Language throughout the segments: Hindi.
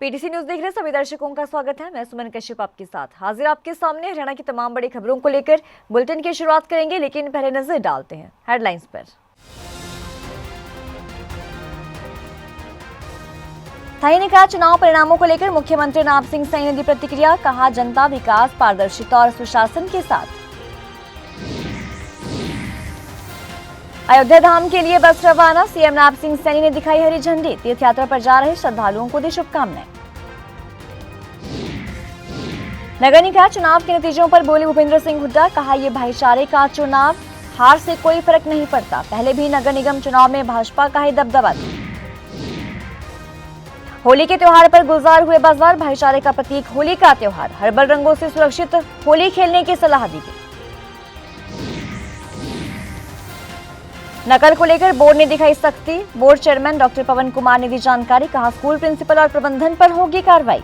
पीटीसी न्यूज देख रहे सभी दर्शकों का स्वागत है। मैं सुमन कश्यप आपके साथ हाजिर आपके सामने हरियाणा की तमाम बड़ी खबरों को लेकर बुलेटिन की शुरुआत करेंगे, लेकिन पहले नजर डालते हैं हेडलाइंस पर। स्थायी निकाय चुनाव परिणामों को लेकर मुख्यमंत्री नाब सिंह सैनी ने दी प्रतिक्रिया, कहा जनता विकास, पारदर्शिता और सुशासन के साथ। अयोध्या धाम के लिए बस रवाना, सीएम नाब सिंह सैनी ने दिखाई हरी झंडी, तीर्थ यात्रा पर जा रहे श्रद्धालुओं को दी शुभकामनाएं। नगर निकाय चुनाव के नतीजों पर बोले भूपेंद्र सिंह हुड्डा, कहा यह भाईचारे का चुनाव, हार से कोई फर्क नहीं पड़ता, पहले भी नगर निगम चुनाव में भाजपा का ही दबदबा था। होली के त्योहार पर गुलजार हुए बाजार, भाईचारे का प्रतीक होली का त्योहार, हर्बल रंगों से सुरक्षित होली खेलने की सलाह दी गई। नकल को लेकर बोर्ड ने दिखाई सख्ती, बोर्ड चेयरमैन डॉक्टर पवन कुमार ने दी जानकारी, कहा स्कूल प्रिंसिपल और प्रबंधन पर होगी कार्रवाई।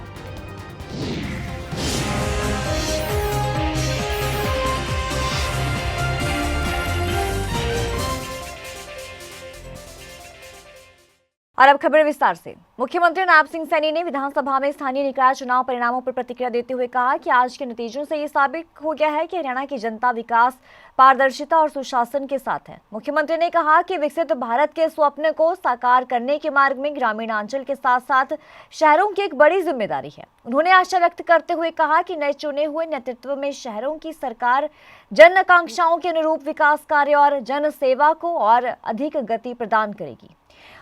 और अब खबर विस्तार से। मुख्यमंत्री नाब सिंह सैनी ने विधानसभा में स्थानीय निकाय चुनाव परिणामों पर प्रतिक्रिया देते हुए कहा कि आज के नतीजों से ये साबित हो गया है कि हरियाणा की जनता विकास, पारदर्शिता और सुशासन के साथ है। मुख्यमंत्री ने कहा कि विकसित भारत के स्वप्न को साकार करने के मार्ग में ग्रामीणांचल के साथ साथ शहरों की एक बड़ी जिम्मेदारी है। उन्होंने आशा व्यक्त करते हुए कहा कि नए चुने हुए नेतृत्व में शहरों की सरकार जन आकांक्षाओं के अनुरूप विकास कार्य और जन सेवा को और अधिक गति प्रदान करेगी।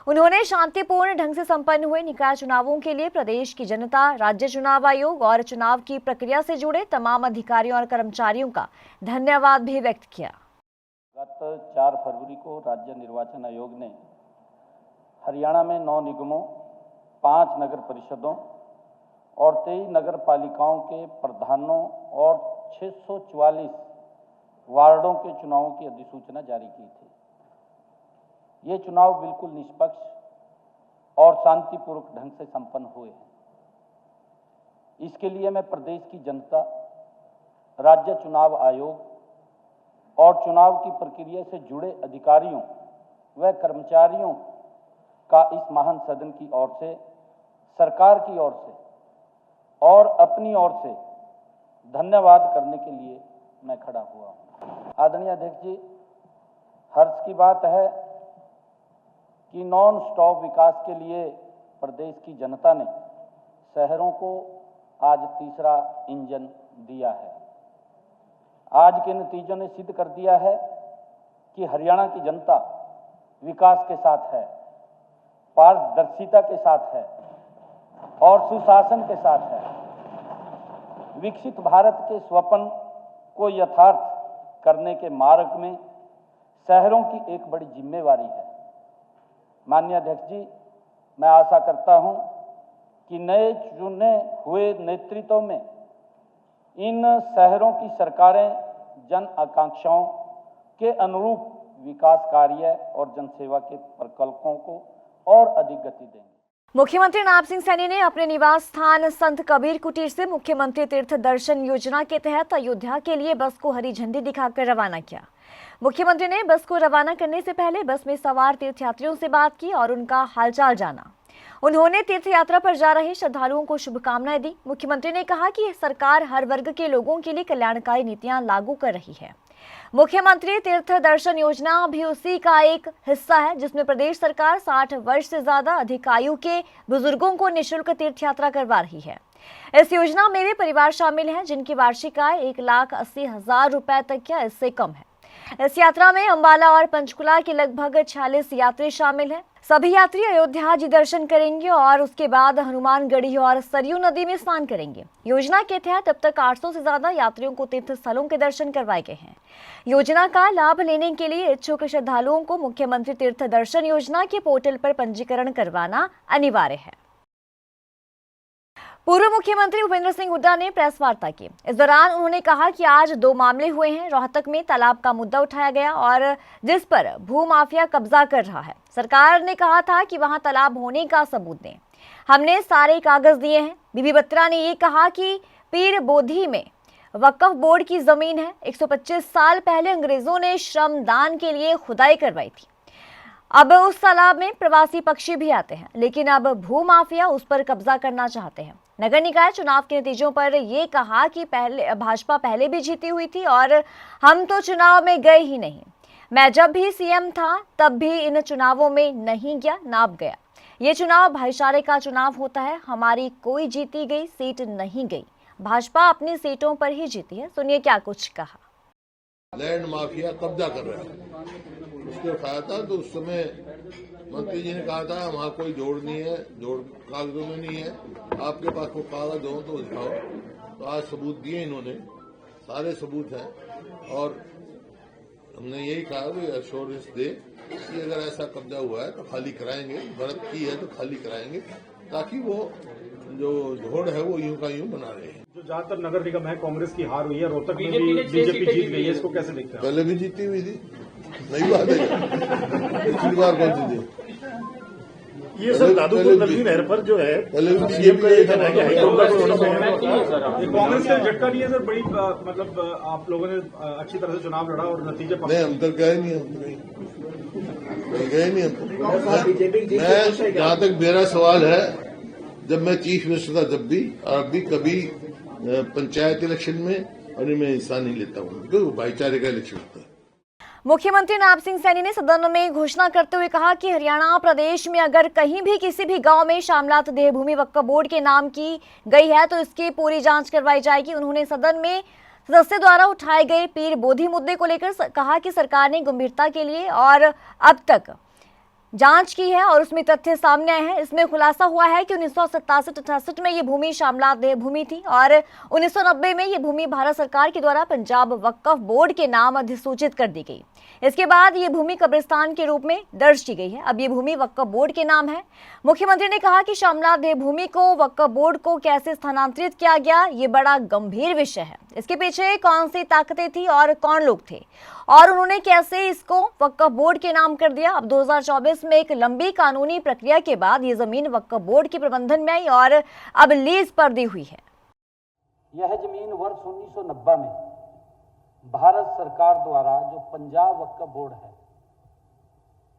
उन्होंने शांतिपूर्ण ढंग से संपन्न हुए निकाय चुनावों के लिए प्रदेश की जनता, राज्य चुनाव आयोग और चुनाव की प्रक्रिया से जुड़े तमाम अधिकारियों और कर्मचारियों का धन्यवाद भी व्यक्त किया। गत 4 फरवरी को राज्य निर्वाचन आयोग ने हरियाणा में 9 निगमों, 5 नगर परिषदों और 23 नगर पालिकाओं के प्रधानों और 644 वार्डों के चुनावों की अधिसूचना जारी की थी। ये चुनाव बिल्कुल निष्पक्ष और शांतिपूर्वक ढंग से संपन्न हुए हैं। इसके लिए मैं प्रदेश की जनता, राज्य चुनाव आयोग और चुनाव की प्रक्रिया से जुड़े अधिकारियों व कर्मचारियों का इस महान सदन की ओर से, सरकार की ओर से और अपनी ओर से धन्यवाद करने के लिए मैं खड़ा हुआ हूँ। आदरणीय अध्यक्ष जी, हर्ष की बात है कि नॉन स्टॉप विकास के लिए प्रदेश की जनता ने शहरों को आज तीसरा इंजन दिया है। आज के नतीजों ने सिद्ध कर दिया है कि हरियाणा की जनता विकास के साथ है, पारदर्शिता के साथ है और सुशासन के साथ है। विकसित भारत के स्वप्न को यथार्थ करने के मार्ग में शहरों की एक बड़ी जिम्मेवारी है। माननीय अध्यक्ष जी, मैं आशा करता हूं कि नए चुने हुए नेतृत्व में इन शहरों की सरकारें जन आकांक्षाओं के अनुरूप विकास कार्य और जनसेवा के प्रकल्पों को और अधिक गति देंगे। मुख्यमंत्री नाब सिंह सैनी ने अपने निवास स्थान संत कबीर कुटीर से मुख्यमंत्री तीर्थ दर्शन योजना के तहत अयोध्या के लिए बस को हरी झंडी दिखाकर रवाना किया। मुख्यमंत्री ने बस को रवाना करने से पहले बस में सवार तीर्थयात्रियों से बात की और उनका हालचाल जाना। उन्होंने तीर्थ यात्रा पर जा रहे श्रद्धालुओं को शुभकामनाएं दी। मुख्यमंत्री ने कहा कि सरकार हर वर्ग के लोगों के लिए कल्याणकारी नीतियां लागू कर रही है। मुख्यमंत्री तीर्थ दर्शन योजना भी उसी का एक हिस्सा है, जिसमें प्रदेश सरकार 60 वर्ष से ज्यादा अधिक आयु के बुजुर्गों को निःशुल्क तीर्थ यात्रा करवा रही है। इस योजना में वे परिवार शामिल हैं जिनकी वार्षिक आय 1,80,000 रुपए तक या इससे कम है। इस यात्रा में अंबाला और पंचकुला के लगभग 46 यात्री शामिल हैं। सभी यात्री अयोध्या जी दर्शन करेंगे और उसके बाद हनुमानगढ़ी और सरयू नदी में स्नान करेंगे। योजना के तहत अब तक 800 से ज्यादा यात्रियों को तीर्थ स्थलों के दर्शन करवाए गए हैं। योजना का लाभ लेने के लिए इच्छुक श्रद्धालुओं को मुख्यमंत्री तीर्थ दर्शन योजना के पोर्टल पर पंजीकरण करवाना अनिवार्य है। पूर्व मुख्यमंत्री भूपेंद्र सिंह हुड्डा ने प्रेस वार्ता की। इस दौरान उन्होंने कहा कि आज 2 मामले हुए हैं। रोहतक में तालाब का मुद्दा उठाया गया और जिस पर भूमाफिया कब्जा कर रहा है। सरकार ने कहा था कि वहां तालाब होने का सबूत दें। हमने सारे कागज दिए हैं। बीबी बत्रा ने ये कहा कि पीर बोधी में वक्फ बोर्ड की जमीन है। 125 साल पहले अंग्रेजों ने श्रमदान के लिए खुदाई करवाई थी। अब उस तालाब में प्रवासी पक्षी भी आते हैं, लेकिन अब भूमाफिया उस पर कब्जा करना चाहते हैं। नगर निकाय चुनाव के नतीजों पर ये कहा कि भाजपा पहले भी जीती हुई थी और हम तो चुनाव में गए ही नहीं। मैं जब भी सीएम था तब भी इन चुनावों में नहीं गया, ना अब गया। ये चुनाव भाईचारे का चुनाव होता है। हमारी कोई जीती गई सीट नहीं गई, भाजपा अपनी सीटों पर ही जीती है। सुनिए क्या कुछ कहा। लैंड माफिया कब्जा कर रहा है, उसको उठाया था तो उस समय मंत्री जी ने कहा था वहां कोई जोड़ नहीं है, जोड़ कागजों में नहीं है, आपके पास कोई कागज हो तो दिखाओ। तो आज सबूत दिए इन्होंने, सारे सबूत हैं और हमने यही कहा कि एश्योरेंस दे कि अगर ऐसा कब्जा हुआ है तो खाली कराएंगे, बढ़त की है तो खाली कराएंगे, ताकि वो जो जोड़ है वो यूं का यूं बना रहे हैं। जो ज्यादातर नगर निगम है कांग्रेस की हार हुई है, रोहतक में भी बीजेपी जीत गई है, इसको कैसे देखते हैं? पहले भी जीती हुई थी, नई बात है, पिछली बार कौन सी थी? ये सर दादूपुर नदी नहर पर जो है पहले भी सीएम का ये कहना है कि कांग्रेस का झटका नहीं है सर, बड़ी मतलब आप लोगों ने अच्छी तरह से चुनाव लड़ा और नतीजे नहीं, हम तो गए नहीं, हम कहीं गए नहीं। हम मैं जहाँ तक मेरा सवाल है, जब मैं चीफ मिनिस्टर था जब भी और अभी कभी पंचायत इलेक्शन में और मैं हिस्सा नहीं लेता हूँ, क्योंकि भाईचारे का इलेक्शन होता है। मुख्यमंत्री नायब सिंह सैनी ने सदन में घोषणा करते हुए कहा कि हरियाणा प्रदेश में अगर कहीं भी किसी भी गांव में शामलात देवभूमि वक्फ बोर्ड के नाम की गई है तो इसकी पूरी जांच करवाई जाएगी। उन्होंने सदन में सदस्य द्वारा उठाए गए पीर बोधी मुद्दे को लेकर कहा कि सरकार ने गंभीरता के लिए और अब तक जांच की है और उसमें तथ्य सामने आए हैं। इसमें खुलासा हुआ है कि 1967-68 में ये भूमि शामलात देवभूमि थी और 1990 में ये भूमि भारत सरकार के द्वारा पंजाब वक्फ बोर्ड के नाम अधिसूचित कर दी गई। इसके बाद ये भूमि कब्रिस्तान के रूप में दर्ज की गई है। अब ये भूमि वक्फ बोर्ड के नाम है। मुख्यमंत्री ने कहा कि शामलात देवभूमि को वक्फ बोर्ड को कैसे स्थानांतरित किया गया, ये बड़ा गंभीर विषय है। इसके पीछे कौन सी ताकतें थी और कौन लोग थे और उन्होंने कैसे इसको वक्फ बोर्ड के नाम कर दिया। अब 2024 में एक लंबी कानूनी प्रक्रिया के बाद ये जमीन वक्फ बोर्ड के प्रबंधन में आई और अब लीज पर दी हुई है। यह जमीन वर्ष 1990 में भारत सरकार द्वारा जो पंजाब वक्फ बोर्ड है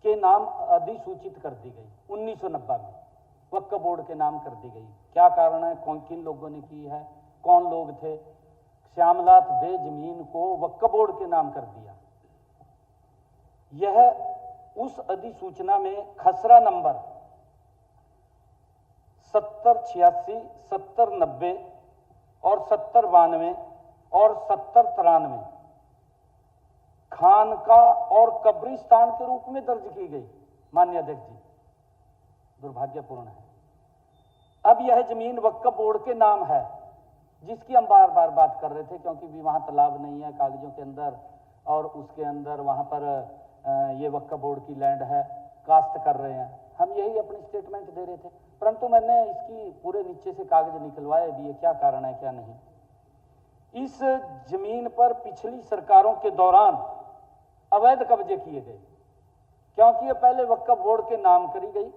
के नाम अधिसूचित कर दी गई। 1990 में वक्फ बोर्ड के नाम कर दी गई। क्या कारण है, कौन किन लोगों ने की है, कौन लोग थे? श्यामलात दे जमीन को वक्फ बोर्ड के नाम कर दिया। यह उस अधिसूचना में खसरा नंबर 7086, 7090 और 7092 और 7093 खानका और कब्रिस्तान के रूप में दर्ज की गई। माननीय अध्यक्ष जी, दुर्भाग्यपूर्ण है। अब यह जमीन वक्फ बोर्ड के नाम है, जिसकी हम बार बार बात कर रहे थे, क्योंकि भी वहां तालाब नहीं है कागजों के अंदर और उसके अंदर वहां पर ये वक्फ बोर्ड की लैंड है, कास्ट कर रहे हैं। हम यही अपनी स्टेटमेंट दे रहे थे, परंतु मैंने इसकी पूरे नीचे से कागज निकलवाए भी, क्या कारण है क्या नहीं। इस जमीन पर पिछली सरकारों के दौरान अवैध कब्जे किए गए, क्योंकि ये पहले वक्फ बोर्ड के नाम करी गई,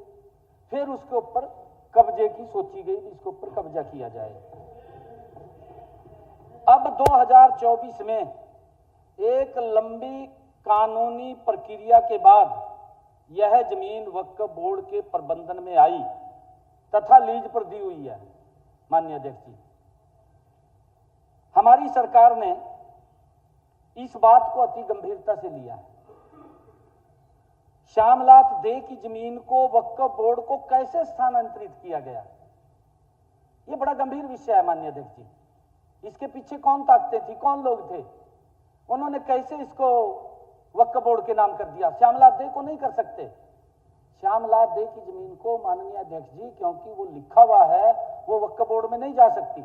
फिर उसके ऊपर कब्जे की सोची गई, इसके ऊपर कब्जा किया जाए। अब 2024 में एक लंबी कानूनी प्रक्रिया के बाद यह जमीन वक्फ बोर्ड के प्रबंधन में आई तथा लीज पर दी हुई है। माननीय अध्यक्ष जी, हमारी सरकार ने इस बात को अति गंभीरता से लिया है। श्यामलात दे की जमीन को वक्फ बोर्ड को कैसे स्थानांतरित किया गया, यह बड़ा गंभीर विषय है। माननीय अध्यक्ष जी, इसके पीछे कौन ताकतें थी, कौन लोग थे, उन्होंने कैसे इसको वक्फ बोर्ड के नाम कर दिया। श्यामलात दे को नहीं कर सकते। श्यामलात दे की जमीन को माननीय अध्यक्ष जी, क्योंकि वो लिखा हुआ है, वो वक्फ बोर्ड में नहीं जा सकती।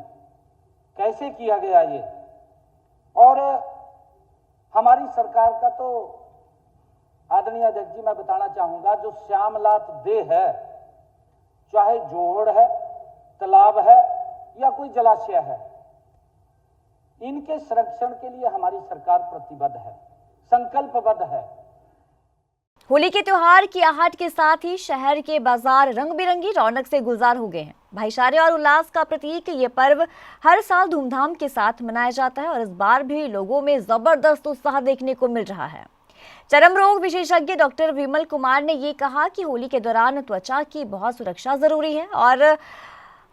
कैसे किया गया ये? और हमारी सरकार का तो आदरणीय अध्यक्ष जी मैं बताना चाहूंगा, जो श्यामलात दे है, चाहे जोहड़ है, तालाब है या कोई जलाशय है, इनके संरक्षण के लिए हमारी सरकार प्रतिबद्ध है, संकल्पबद्ध है। होली के त्योहार की आहट के साथ ही शहर के बाजार रंग बिरंगी रौनक से गुलजार हो गए हैं। भाईचारे और उल्लास का प्रतीक ये पर्व हर साल धूमधाम के साथ मनाया जाता है और इस बार भी लोगों में जबरदस्त उत्साह देखने को मिल रहा है। चर्म रोग विशेषज्ञ डॉक्टर विमल कुमार ने ये कहा कि होली के दौरान त्वचा की बहुत सुरक्षा जरूरी है और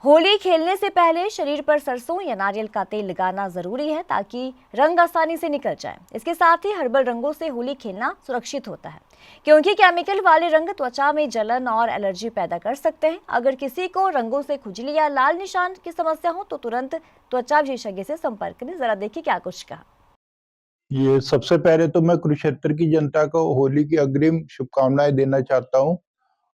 होली खेलने से पहले शरीर पर सरसों या नारियल का तेल लगाना जरूरी है ताकि रंग आसानी से निकल जाए। इसके साथ ही हर्बल रंगों से होली खेलना सुरक्षित होता है क्योंकि केमिकल वाले रंग त्वचा में जलन और एलर्जी पैदा कर सकते हैं। अगर किसी को रंगों से खुजली या लाल निशान की समस्या हो तो तुरंत त्वचा विशेषज्ञ से संपर्क करें। जरा देखिए क्या कुछ कहा। ये सबसे पहले तो मैं कुरुक्षेत्र की जनता को होली की अग्रिम शुभकामनाएं देना चाहता हूं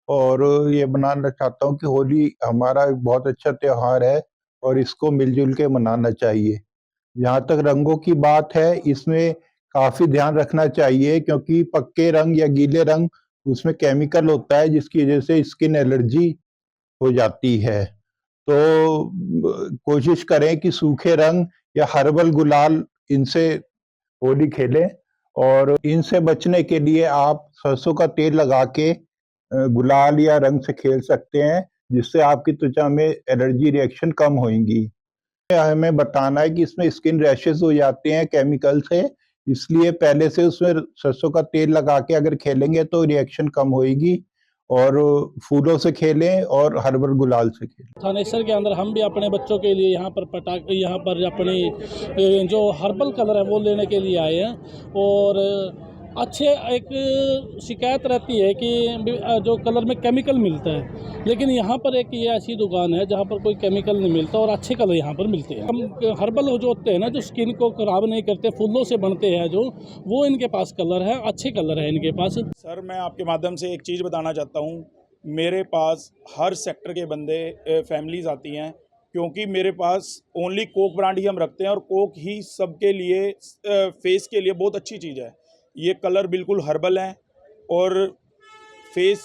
और ये मनाना चाहता हूं कि होली हमारा एक बहुत अच्छा त्योहार है और इसको मिलजुल के मनाना चाहिए। जहाँ तक रंगों की बात है, इसमें काफी ध्यान रखना चाहिए क्योंकि पक्के रंग या गीले रंग उसमें केमिकल होता है जिसकी वजह से स्किन एलर्जी हो जाती है। तो कोशिश करें कि सूखे रंग या हर्बल गुलाल इनसे होली खेलें और इनसे बचने के लिए आप सरसों का तेल लगा के गुलाल या रंग से खेल सकते हैं जिससे आपकी त्वचा में एलर्जी रिएक्शन कम होंगी। हमें बताना है कि इसमें स्किन रैशेस हो जाते हैं केमिकल से, इसलिए पहले से उसमें सरसों का तेल लगा के अगर खेलेंगे तो रिएक्शन कम होएगी और फूलों से खेलें और हर्बल गुलाल से खेलें। थानेसर के अंदर हम भी अपने बच्चों के लिए यहाँ पर अपनी जो हर्बल कलर है वो लेने के लिए आए हैं और अच्छे एक शिकायत रहती है कि जो कलर में केमिकल मिलता है, लेकिन यहाँ पर एक ये ऐसी दुकान है जहाँ पर कोई केमिकल नहीं मिलता और अच्छे कलर यहाँ पर मिलते हैं। हम हर्बल जो होते हैं ना, जो स्किन को खराब नहीं करते, फूलों से बनते हैं जो, वो इनके पास कलर है, अच्छे कलर है इनके पास। सर, मैं आपके माध्यम से एक चीज़ बताना चाहता हूँ। मेरे पास हर सेक्टर के बंदे फैमिलीज़ आती हैं क्योंकि मेरे पास ओनली कोक ब्रांड ही हम रखते हैं और कोक ही सबके लिए फेस के लिए बहुत अच्छी चीज़ है। ये कलर बिल्कुल हर्बल हैं और फेस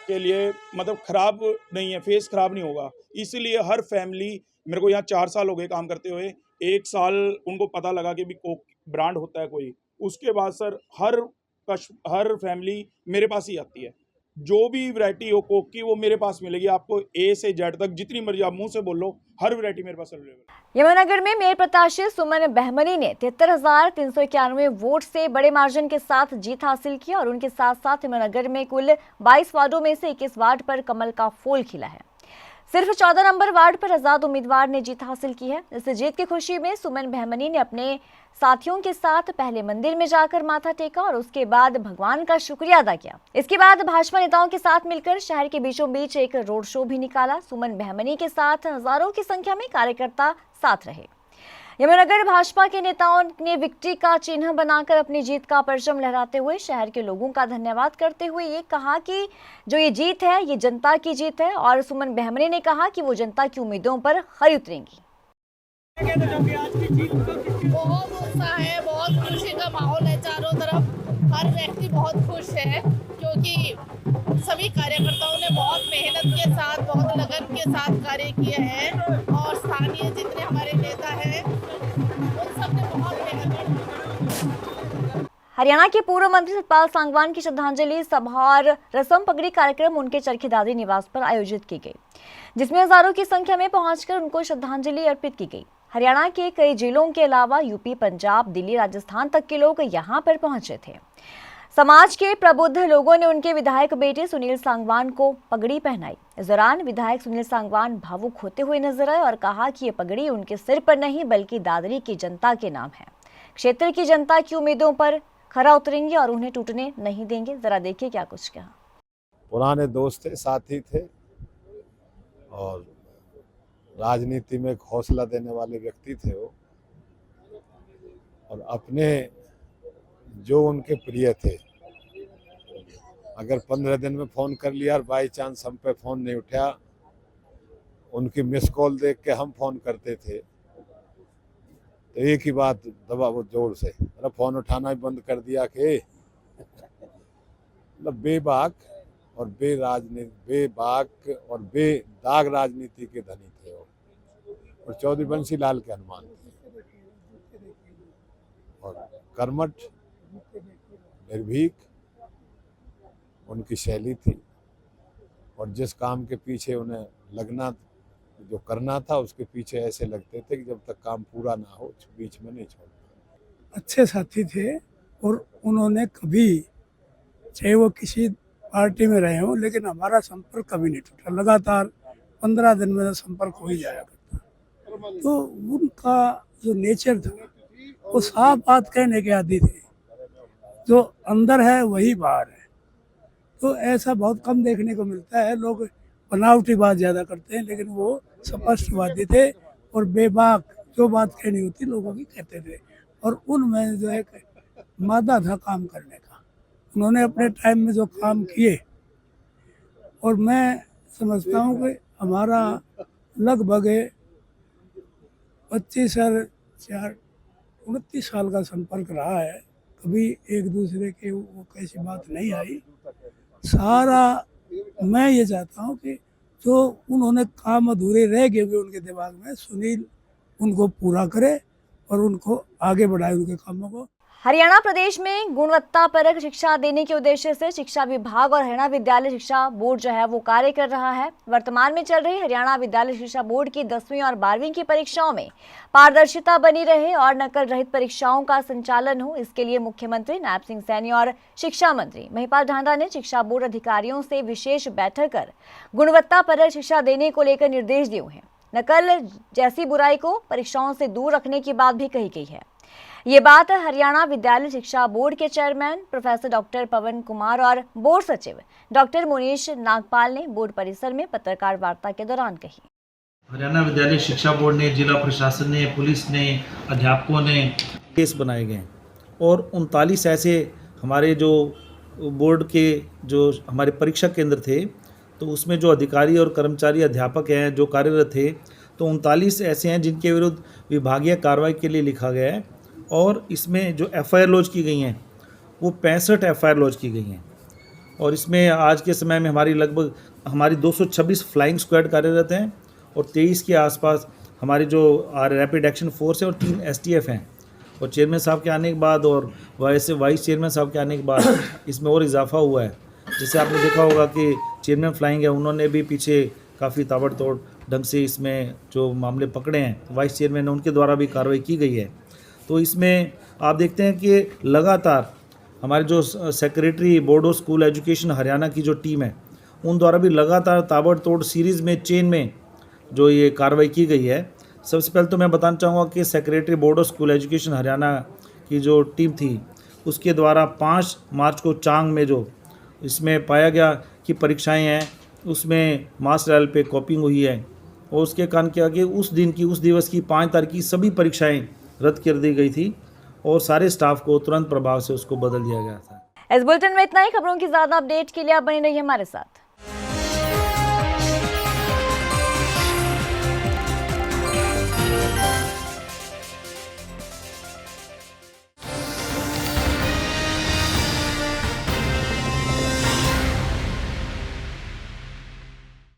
के लिए मतलब ख़राब नहीं है, फेस ख़राब नहीं होगा। इसलिए हर फैमिली, मेरे को यहाँ 4 साल हो गए काम करते हुए, 1 साल उनको पता लगा कि भी कोक ब्रांड होता है कोई, उसके बाद सर हर फैमिली मेरे पास ही आती है। जो भी वैरायटी हो कोक की वो मेरे पास मिलेगी आपको, ए से जेड तक, जितनी मर्जी आप मुंह से बोलो, हर वैरायटी मेरे पास अवेलेबल है। यमुनानगर में मेयर प्रत्याशी सुमन बहमनी ने 73,391 वोट से बड़े मार्जिन के साथ जीत हासिल की और उनके साथ साथ यमुनानगर में कुल 22 वार्डों में से 21 वार्ड पर कमल का फूल खिला है। सिर्फ 14 नंबर वार्ड पर आजाद उम्मीदवार ने जीत हासिल की है। इस जीत की खुशी में सुमन बहमनी ने अपने साथियों के साथ पहले मंदिर में जाकर माथा टेका और उसके बाद भगवान का शुक्रिया अदा किया। इसके बाद भाजपा नेताओं के साथ मिलकर शहर के बीचों बीच एक रोड शो भी निकाला। सुमन बहमनी के साथ हजारों की संख्या में कार्यकर्ता साथ रहे। यमुनानगर भाजपा के नेताओं ने विक्ट्री का चिन्ह बनाकर अपनी जीत का परचम लहराते हुए शहर के लोगों का धन्यवाद करते हुए ये कहा कि जो ये जीत है ये जनता की जीत है और सुमन बहमनी ने कहा कि वो जनता की उम्मीदों पर खरी उतरेंगी। बहुत उत्साह है, बहुत खुशी का माहौल है चारों तरफ। हर व्यक्ति बहुत खुश है क्योंकि सभी कार्यकर्ताओं ने बहुत मेहनत के साथ, बहुत लगन के साथ कार्य किए हैं और स्थानीय जितने हमारे नेता हैं उन सब ने बहुत मेहनत। हरियाणा के पूर्व मंत्री सतपाल सांगवान की श्रद्धांजलि सभा और रस्म पगड़ी कार्यक्रम उनके चरखी दादरी निवास पर आयोजित की गई, जिसमें हजारों की संख्या में पहुंचकर उनको श्रद्धांजलि अर्पित की गई। हरियाणा के कई जिलों के अलावा यूपी, पंजाब, दिल्ली, राजस्थान तक के लोग यहां पर पहुंचे थे। समाज के प्रबुद्ध लोगों ने उनके विधायक बेटे सुनील सांगवान को पगड़ी पहनाई। इस दौरान विधायक सुनील सांगवान भावुक होते हुए नजर आए और कहा कि ये पगड़ी उनके सिर पर नहीं बल्कि दादरी की जनता के नाम है। क्षेत्र की जनता की उम्मीदों पर खरा उतरेंगे और उन्हें टूटने नहीं देंगे। जरा देखिए क्या कुछ कहा। पुराने दोस्त थे, साथी थे और राजनीति में एक हौसला देने वाले व्यक्ति थे वो, और अपने जो उनके प्रिय थे, अगर 15 दिन में फ़ोन कर लिया और बाई चांस हम पे फ़ोन नहीं उठा, उनकी मिस कॉल देख के हम फ़ोन करते थे तो एक ही बात दबा वो जोर से, अरे फ़ोन उठाना ही बंद कर दिया कि मतलब बेबाक और बेबाक और बेदाग राजनीति के धनी थे वो, और चौधरी बंसी लाल के हनुमान थे और कर्मठ, निर्भीक उनकी शैली थी और जिस काम के पीछे उन्हें लगना, जो करना था उसके पीछे ऐसे लगते थे कि जब तक काम पूरा ना हो बीच में नहीं छोड़ते। अच्छे साथी थे, और उन्होंने कभी, चाहे वो किसी पार्टी में रहे हों, लेकिन हमारा संपर्क कभी नहीं टूटा। लगातार 15 दिन में संपर्क हो ही जाया करता। तो उनका जो नेचर था वो साफ बात कहने के आदी थे, जो अंदर है वही बाहर है। तो ऐसा बहुत कम देखने को मिलता है। लोग बनावटी बात ज़्यादा करते हैं, लेकिन वो स्पष्टवादी थे और बेबाक जो बात कहनी होती लोगों की कहते थे। और उनमें जो एक मादा था काम करने का, उन्होंने अपने टाइम में जो काम किए, और मैं समझता हूँ कि हमारा लगभग 29 साल का संपर्क रहा है। कभी एक दूसरे के वो कैसी बात नहीं आई। सारा मैं ये चाहता हूँ कि जो उन्होंने काम अधूरे रह गए हुए उनके दिमाग में, सुनील उनको पूरा करे और उनको आगे बढ़ाए उनके कामों को। हरियाणा प्रदेश में गुणवत्तापरक शिक्षा देने के उद्देश्य से शिक्षा विभाग और हरियाणा विद्यालय शिक्षा बोर्ड जो है वो कार्य कर रहा है। वर्तमान में चल रही हरियाणा विद्यालय शिक्षा बोर्ड की 10वीं और 12वीं की परीक्षाओं में पारदर्शिता बनी रहे और नकल रहित परीक्षाओं का संचालन हो, इसके लिए मुख्यमंत्री नायब सिंह सैनी और शिक्षा मंत्री महिपाल ढांडा ने शिक्षा बोर्ड अधिकारियों से विशेष बैठक कर गुणवत्तापरक शिक्षा देने को लेकर निर्देश दिए हैं। नकल जैसी बुराई को परीक्षाओं से दूर रखने की बात भी कही गई है। ये बात हरियाणा विद्यालय शिक्षा बोर्ड के चेयरमैन प्रोफेसर डॉक्टर पवन कुमार और बोर्ड सचिव डॉक्टर मुनीश नागपाल ने बोर्ड परिसर में पत्रकार वार्ता के दौरान कही। हरियाणा विद्यालय शिक्षा बोर्ड ने, जिला प्रशासन ने, पुलिस ने, अध्यापकों ने केस बनाए गए और 39 ऐसे हमारे जो बोर्ड के जो हमारे परीक्षा केंद्र थे, तो उसमें जो अधिकारी और कर्मचारी अध्यापक हैं जो कार्यरत थे, तो 39 ऐसे हैं जिनके विरुद्ध विभागीय कार्रवाई के लिए लिखा गया है। और इसमें जो FIR लॉन्च की गई हैं वो 65 FIR लॉन्च की गई हैं। और इसमें आज के समय में हमारी 226 फ्लाइंग स्क्वाड कार्यरत हैं और 23 के आसपास हमारी जो रैपिड एक्शन फोर्स है और 3 STF हैं। और चेयरमैन साहब के आने के बाद और वाइस चेयरमैन साहब के आने के बाद इसमें और इजाफा हुआ है। जैसे आपने देखा होगा कि चेयरमैन फ्लाइंग है, उन्होंने भी पीछे काफ़ी ताबड़तोड़ ढंग से इसमें जो मामले पकड़े हैं, वाइस चेयरमैन उनके द्वारा भी कार्रवाई की गई है। तो इसमें आप देखते हैं कि लगातार हमारे जो secretary board of school education Haryana की जो टीम है, उन द्वारा भी लगातार ताबड़तोड़ सीरीज़ में, चेन में जो ये कार्रवाई की गई है। सबसे पहले तो मैं बताना चाहूँगा कि secretary board of school education Haryana की जो टीम थी, उसके द्वारा 5 मार्च को चांग में जो इसमें पाया गया कि परीक्षाएँ हैं, उसमें मास लेवल पे कॉपिंग हुई है। और उसके कारण क्या कि उस दिवस की 5 तारीख की सभी परीक्षाएँ रद्द कर दी गई थी और सारे स्टाफ को तुरंत प्रभाव से उसको बदल दिया गया था। इस बुलेटिन में इतना ही। खबरों की ज्यादा अपडेट के लिए आप बने रहिए हमारे साथ।